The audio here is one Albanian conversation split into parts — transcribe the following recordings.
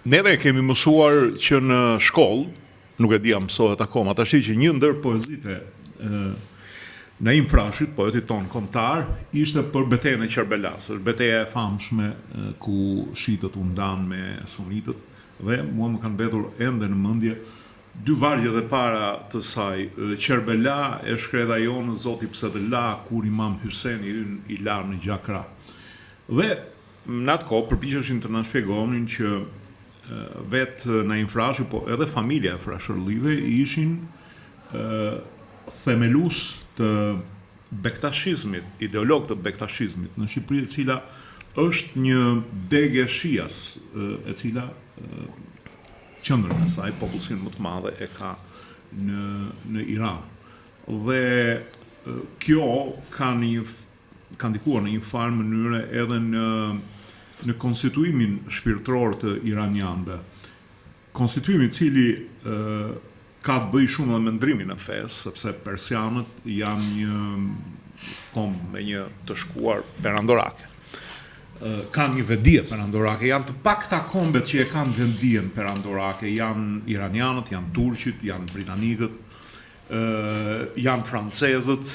Neve kemi mësuar që në shkollë, nuk e dia mësohet akoma, tash që një ndër poezitë Naim Frashit, poeti ton kombëtar, ishte për betejën e Qerbelas, është beteja e famshme ku shitët u ndan me sunitët, dhe mua më kanë mbetur ende në mendje dy vargjet e para të saj. Qerbela e shkreta jonë Zoti pse të la, kur Imam Hyseni i la në gjakra. Dhe në atë kohë përpiqeshin të na shpjegonin që vetë Naim Frashi, po edhe familja e Frashërlive ishin themelus të bektashizmit, ideolog të bektashizmit në Shqipëri, e cila është një degë shias, e cila qendrën e saj, popullsinë më të madhe e ka në Iran. Dhe kjo ka ndikuar në një farë mënyre edhe në konstituimin shpirtëror të iranianëve. Konstituimi i cili ka të bëjë shumë me ndrimin e fesë, sepse persianët janë një kombë me një të shkuar perandorake. Kanë një vedije perandorake, janë të pakta kombet që e kanë vendijen perandorake, janë iranianët, janë turqit, janë britanikët, janë francezët,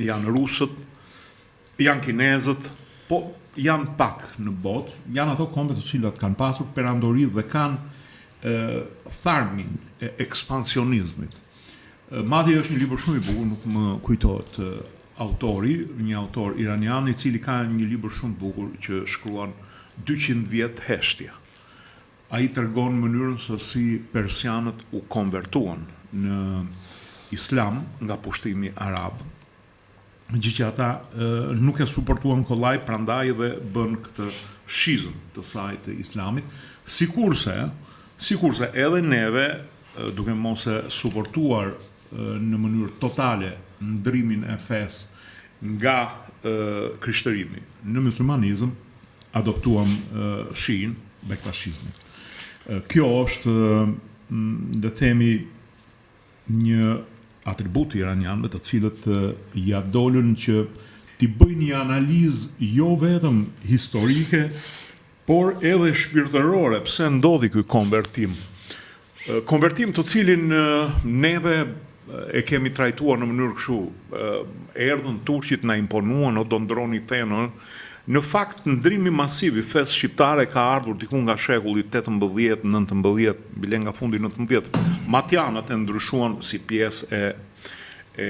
janë rusët, janë kinezët, po janë pak në botë, janë ato kombet të cilat kanë pasur perandori dhe kanë tharmin e ekspansionizmit. Madje është një libër shumë i bukur, nuk më kujtohet autori, një autor iranian i cili ka një libër shumë bukur që shkruan 200 vjet heshtje. Ai tregon mënyrën se si persianët u konvertuan në islam nga pushtimi arab, gjë që ata nuk e suportuan kollaj, prandaj dhe bën këtë shizëm të saj të islamit, sikurse edhe neve, duke mos e suportuar në mënyrë totale ndrimin e fesë nga krishtërimi në muslimanizëm, adoptuam shiin, bektashizmin. Kjo është, le të themi, një atribut iranianëve të cilët ja dolën që t'i bëjnë një analizë jo vetëm historike, por edhe shpirtërore, pse ndodhi ky konvertim. Konvertim të cilin neve e kemi trajtuar në mënyrë kështu, erdhën turqit na imponuan, o do ndroni fenë. Në fakt, ndrimi masiv i fesë shqiptare ka ardhur diku nga shekulli 18, 19, bile nga fundi 19. Matjanat e ndryshuan si pjesë e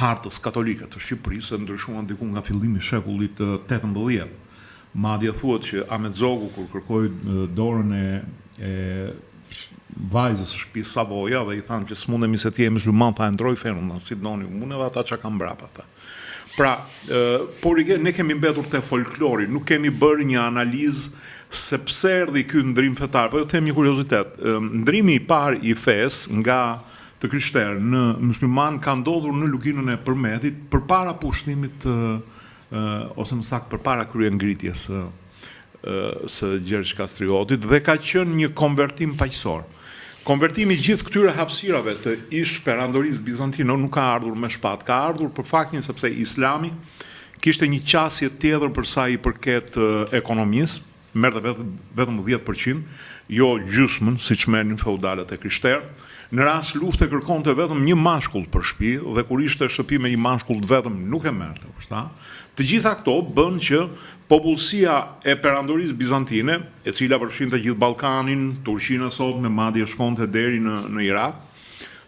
hartës katolike të Shqipërisë, e ndryshuan diku nga fillimi i shekullit 18. Madje thuhet që Ahmet Zogu, kur kërkoi dorën e vajzës së shtëpisë Savoja dhe i thanë që s'mundemi se ti je musliman, tha ndroj fenë, si doni unë edhe ata çka kanë mbrapa ata. Pra, por ne kemi mbetur te folklori, nuk kemi bërë një analizë se pse erdhi ky ndrim fetar. Po them një kuriozitet. Ndrimi i parë i fesë nga të krishterë në musliman ka ndodhur në luginën e Përmetit përpara pushtimit ose më saktë përpara kryengritjes së Gjergj Kastriotit, dhe ka qenë një konvertim paqësor. Konvertimi gjithë këtyre hapësirave të ish perandorisë bizantine nuk ka ardhur me shpatë, ka ardhur për faktin sepse Islami kishte një qasje tjetër për sa i përket ekonomisë, merrte vetëm 10%, jo gjysmën siç merrnin feudalët e krishterë. Në rast lufte kërkonte vetëm një mashkull për shtëpi, dhe kur ishte shtëpi me një mashkull vetëm nuk e merrte kushta. Të gjitha këto bën që popullsia e perandorisë bizantine, e cila përfshinte gjithë Ballkanin, Turqinë sot, me madje shkonte deri në Irak,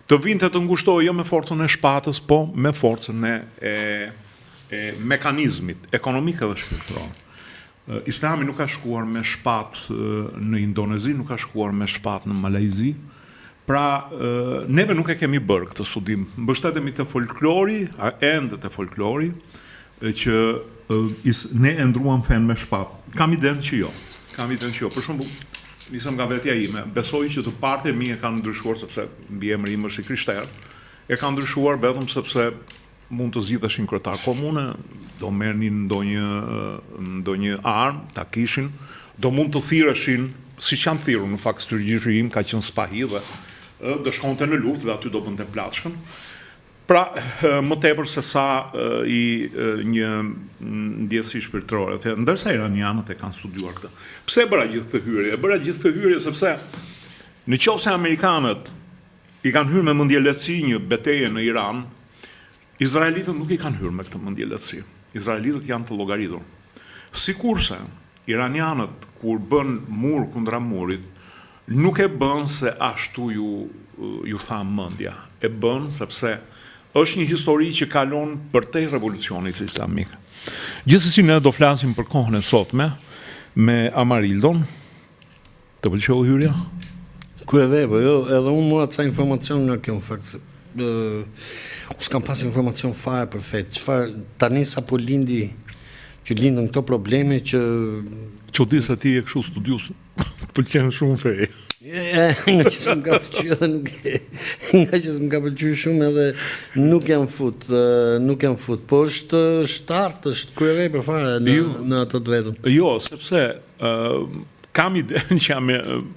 të vinte të ngushtohej jo me forcën e shpatës, po me forcën e mekanizmit ekonomik dhe shpirtëror. Islami nuk ka shkuar me shpatë në Indonezi, nuk ka shkuar me shpatë në Malajzi. Pra, neve nuk e kemi bërë këtë studim. Mbështetemi te folklori, ende te folklori, që ne e ndruam fen me shpatë. Kam idenë që jo. Për shembull, nisëm nga vetja ime, besoj që të partë e mi e kanë ndryshuar, sepse mbi emri im është i krishterë, e kanë ndryshuar vetëm sepse mund të zgjidheshin kryetar komune, do merrnin ndonjë armë, ta kishin, do mund të thirreshin, siç janë thirrur në fakt styrgjyshi im ka qenë spahi dhe do shkonte në luftë dhe aty do bënte plaçkën. Pra, më tepër se sa i një ndjesi shpirtërore. Ndërsa iranianët e kanë studiuar këtë. Pse bëra gjithë këtë hyrje? Bëra gjithë këtë hyrje sepse në qoftë se amerikanët i kanë hyrë me mendjelësi një betejë në Iran, izraelitët nuk i kanë hyrë me këtë mendjelësi. Izraelitët janë të llogaritur. Sikurse iranianët kur bën mur kundra murit, nuk e bën se ashtu ju tha mendja. E bën sepse është një histori që kalon përtej revolucionit islamik. Gjithsesi ne do flasim për kohën e sotme me Amarildon. Të pëlqeu hyrja? Kryevepër, jo, edhe unë mora ca informacion nga kjo në fakt. S'kam pas informacion fare për fet. Çfarë tani sapo lindi që lindën këto probleme që Çudi se ti e kështu studius. Pëlqen shumë fej. Nga që s'm ka pëlqyer edhe nga që s'm ka pëlqyer shumë edhe nuk jam fut, po është shtartë, është kryevepër fare në atë të vetën. Jo, sepse kam idenë që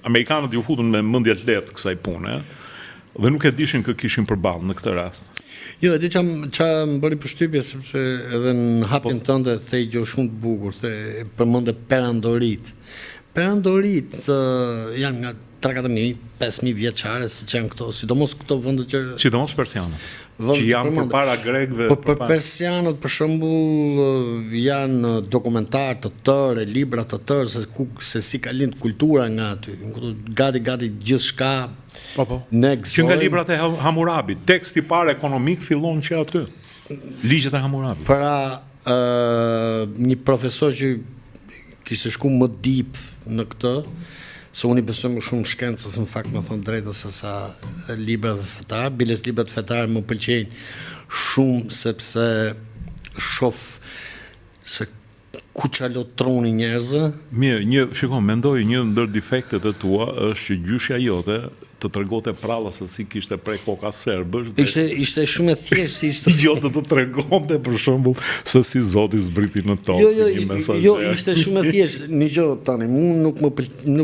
amerikanët ju futën me mendje të lehtë kësaj pune dhe nuk e dishin kë kishin përballë në këtë rast. Jo, e di qa më bëri përshtypje sepse edhe në hapjen tënde thej gjë shumë të bukur, përmendë perandorit. Perandorit janë nga 3-4.000-5.000 vjeçare, siç janë këto, sidomos këto vende që sidomos persianët, që janë përpara grekëve. Për persianët për shembull janë dokumentar të tërë, libra të tërë se si ka lind kultura nga aty. Gati gjithçka. Po. Që nga librat e Hammurabit, teksti i parë ekonomik fillon që aty. Ligjet e Hammurabit. Pra një profesor që kishte shku më deep në këtë, se unë i besoj më shumë shkencës, në fakt më thonë drejtës se sa librave fetar. Biles librat fetar më pëlqejnë shumë sepse shoh se ku çalo truni njerëzve. Mirë, mendoj një ndër defektet e tua është që gjyshja jote të tregonte pralla se si kishte prej koka serbësh. Ishte shumë e thjeshtë histori. Jo të tregonte për shembull se si Zoti zbriti në tokë. Jo, ishte shumë e thjeshtë. Një gjë tani, nuk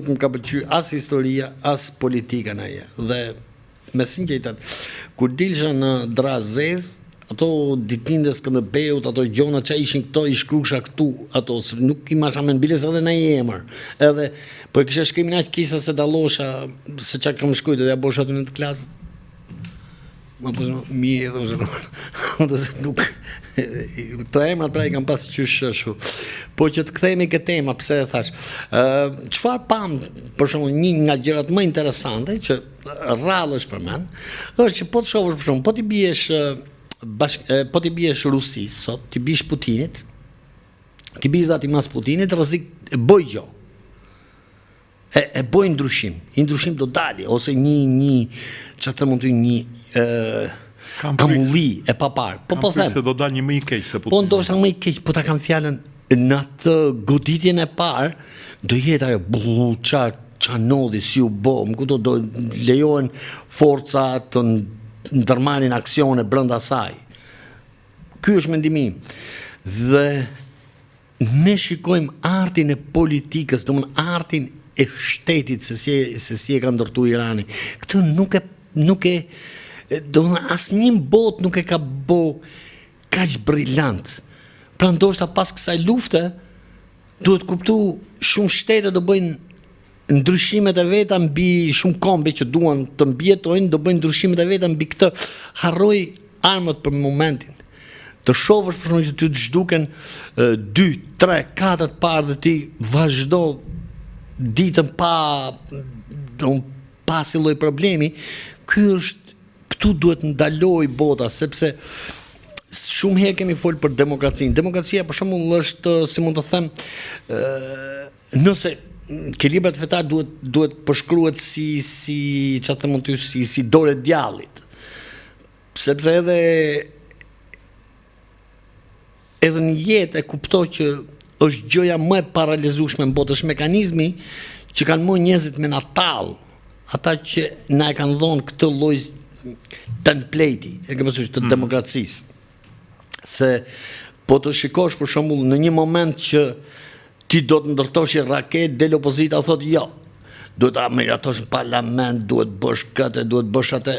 më ka pëlqyer as historia, as politika na ja. Dhe me sinqeritet, kur dilsha në Drazez, ato ditëlindjes Skënderbeut, ato gjona që ishin këto, i shkruasha këtu, ato nuk i masha me biles edhe në emër. Edhe po e kisha shkrimin aq kisa se dallosha se çka kam shkruajtur dhe ja bosha aty në klasë. Ma po mi e dhosë nuk këto emrat pra i kam pas qysh ashtu. Po që të kthehemi ke tema, pse e thash. Çfarë pam, për shembull, një nga gjërat më interesante që rrallësh përmend, është që po të shohësh për shembull, po ti biesh Rusis sot, ti bish Putinit, ti bish zati mas Putinit, rrezik e bëj gjë. E bëj ndryshim do dali, ose një çfarë mund të një kamulli e papar. Po them. Se do dal një më i keq se Putini. Po ndoshta më i keq, po ta kam fjalën në atë goditjen e parë, do jetë ajo qa nodhi si u bë, më kupton, do lejohen forca të ndërmarrin aksione brenda saj. Ky është mendimi im. Dhe ne shikojmë artin e politikës, domthonë artin e shtetit se si e ka ndërtuar Irani. Këtë nuk e domthonë asnjë botë nuk e ka bë kaq brillant. Pra ndoshta pas kësaj lufte duhet kuptu shumë shtete do bëjnë ndryshimet e veta mbi shumë kombe që duan të mbjetojnë, do bëjnë ndryshimet e veta mbi këtë. Harroj armët për momentin. Të shohësh për shembull që ty të zhduken 2, 3, 4 të parë dhe ti vazhdo ditën pa si lloj problemi, këtu duhet ndaloj bota, sepse shumë herë kemi folur për demokracinë. Demokracia për shembull është, si mund të them, nëse ke librat fetar duhet përshkruhet si çfarë të mund të si dorë djallit. Sepse edhe në jetë e kuptoj që është gjëja më e paralizueshme në botë, është mekanizmi që kanë marrë njerëzit me natall, ata që na e kanë dhënë këtë lloj template-i, e ke parasysh, të demokracisë. Se po të shikosh për shembull në një moment që ti do të ndërtosh një raket, del opozita thotë jo. Duhet ta miratosh në parlament, duhet bësh këtë, duhet bësh atë.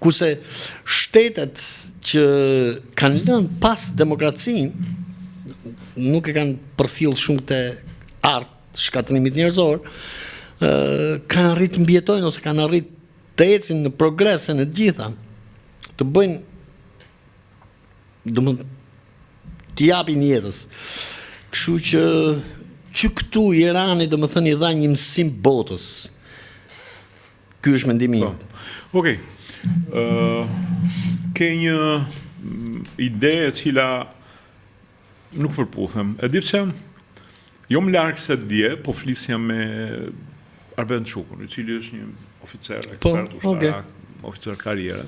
kurse shtetet që kanë lënë pas demokracinë nuk e kanë përfill shumë të artë shkatërimit njerëzor, kanë arrit të mbjetojnë ose kanë arrit të ecin në progrese në gjitha, të bëjnë, t'i japin jetës. Kështu që këtu Irani i dha një mësim botës. Ky është mendimi im. Okej. Ke një ide e cila nuk përputhem. E di pse jo më larg se dje, po flisja me Arben Çukun, i cili është një oficer ekspert ushtarak, oficer karriere.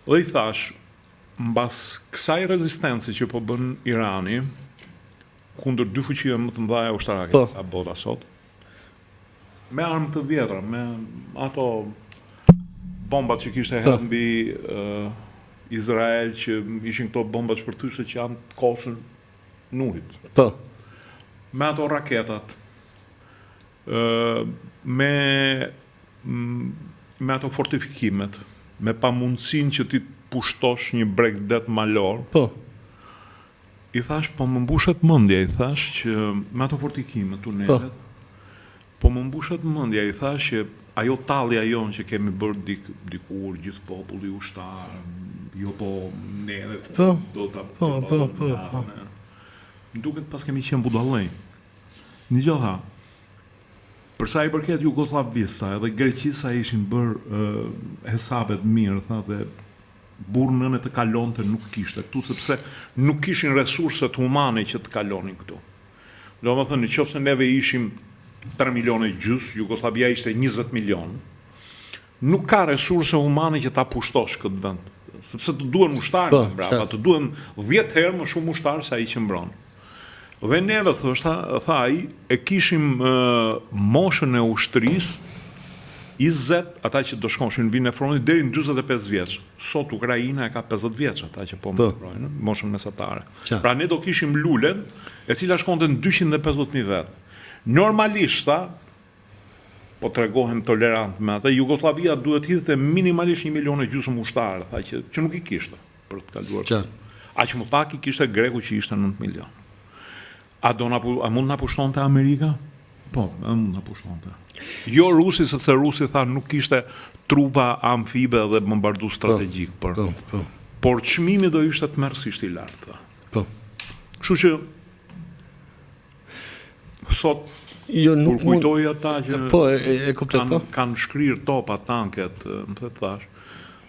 Dhe i thash, mbas kësaj rezistencë që po bën Irani kundër dy fuqive më të mëdha ushtarake a bota sot, me armë të vjetra, me ato bombat që kishte hedhur mbi Izrael, që ishin këto bombat shpërthyese që janë të kosën Nuhit. Po. Me ato raketat, me ato fortifikimet, me pamundësinë që ti pushtosh një bregdet malor. Po. I thash, po më mbushet mendja, i thash që me ato fortifikimet, tunelet, po më mbushet mendja, i thash që ajo tallja jonë që kemi bërë dikur gjithë populli ushtar, jo po neve do ta më duket pas kemi qenë budallëj. Një gjë tha, për sa i përket Jugosllavisë edhe Greqisë ishin bërë hesabet mirë, tha, dhe burrë nëne të kalonte nuk kishte këtu, sepse nuk kishin resurset humane që të kalonin këtu. Do më thënë, nëse neve ishim 3 milionë e gjys, Jugoslavia ishte 20 milionë, nuk ka resurse humane që ta pushtosh këtë vend, sepse të duhen ushtarë brapa, të duhen 10 herë më shumë ushtarë se ai që mbron. Dhe neve, tha ai, e kishim moshën e ushtrisë 20, ata që do shkonshin vinë në frontit deri në 45 vjeç. Sot Ukraina e ka 50 vjeç, ata që po mbrojnë, moshën mesatare. Pra ne do kishim lulen, e cila shkonte në 250.000 vet. Normalisht, po tregohem tolerant me ata, Jugoslavia duhet hidhte minimalisht 1,5 milion ushtarë, tha që nuk i kishte për të kaluar. Aq më pak i kishte Greku që ishte 9 milion. A mund na pushtonte Amerika? Po, mund na pushtonte. Jo Rusi, sepse Rusi tha nuk kishte trupa amfibe dhe bombardu strategjik për. Por çmimi do ishte tmerrsisht i lartë. Po. Kështu që sot kur kujtoj ata që kanë shkrirë topa, tanket, më të thash,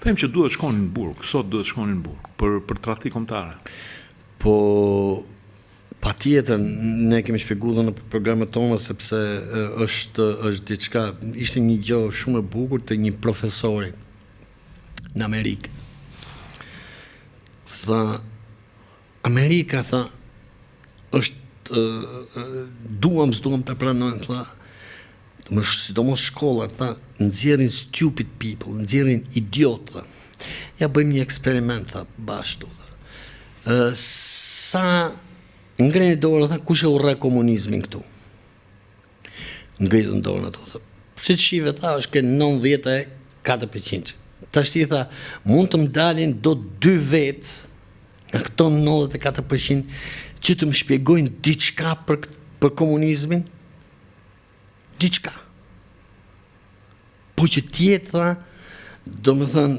them që duhet shkonin në burg, sot duhet shkonin në burg për tradhti kombëtare. Po patjetër, ne kemi shpjeguar në programet tona sepse është diçka, ishte një gjë shumë e bukur të një profesori në Amerikë. Tha, Amerika, tha, është duam të pranojmë, tha, sidomos shkollat, tha, nxjerrin stupid people, nxjerrin idiot, tha. Ja bëjmë një eksperiment, tha, bashkë, tha. Sa ngreni dorën, tha, kush e urre komunizmin këtu? Ngritën dorën ato, tha. Si të shive, tha, është ke 94%. Tash ti, tha, mund të më dalin do 2 vetë nga këto 94% që të më shpjegojnë diçka për komunizmin? Diçka. Po që tjetë, tha, do më thënë,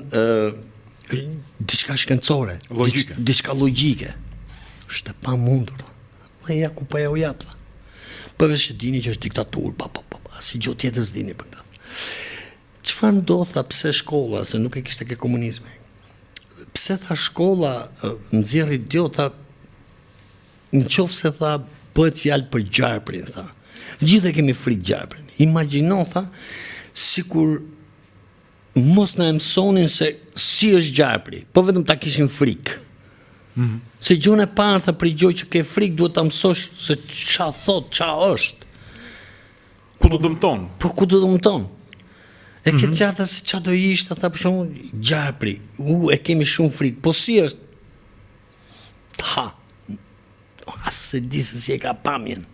diçka shkencore, diçka logjike. Është e pamundur. Dhe ja ku pa ja u jap, tha. Përveç që dini që është diktaturë, si gjë tjetër s'dini për këtë. Çfarë ndodh, tha, pse shkolla, se nuk e kishte ke komunizmi? Pse, tha, shkolla nxjerr idiota, nëse, tha, bëhet fjalë për gjarprin, tha. Gjithë kemi frikë gjarprin. Imagjino, tha, sikur mos na mësonin se si është gjarpri, po vetëm ta kishin frikë. Se gjën e parë, tha, për gjë që ke frikë duhet ta mësosh se ç'a thot, ç'a është. Ku do dëmton? Po ku do dëmton? E ke qartë se ç'a do ishte, tha, për shembull, gjarpri. E kemi shumë frikë, po si është? Ha. As se di se si e ka pamjen.